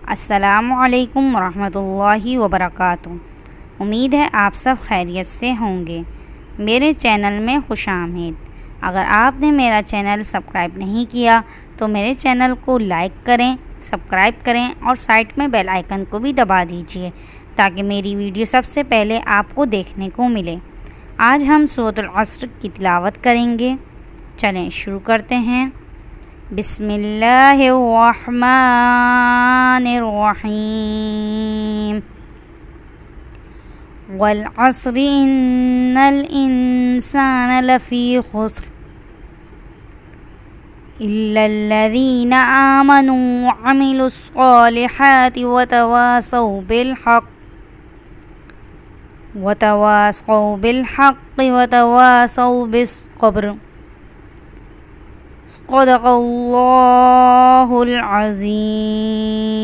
السلام علیکم ورحمۃ اللہ وبرکاتہ۔ امید ہے آپ سب خیریت سے ہوں گے۔ میرے چینل میں خوش آمدید۔ اگر آپ نے میرا چینل سبسکرائب نہیں کیا تو میرے چینل کو لائک کریں، سبسکرائب کریں اور سائڈ میں بیل آئیکن کو بھی دبا دیجیے تاکہ میری ویڈیو سب سے پہلے آپ کو دیکھنے کو ملے۔ آج ہم سورۃ العصر کی تلاوت کریں گے۔ چلیں شروع کرتے ہیں۔ بسم اللہ الرحمن الرحیم۔ والعصر ان الانسان لفی خسر الا الذین آمنوا وعملوا الصالحات وتواصوا بالحق وتواصوا بالصبر۔ صدق اللہ العظیم۔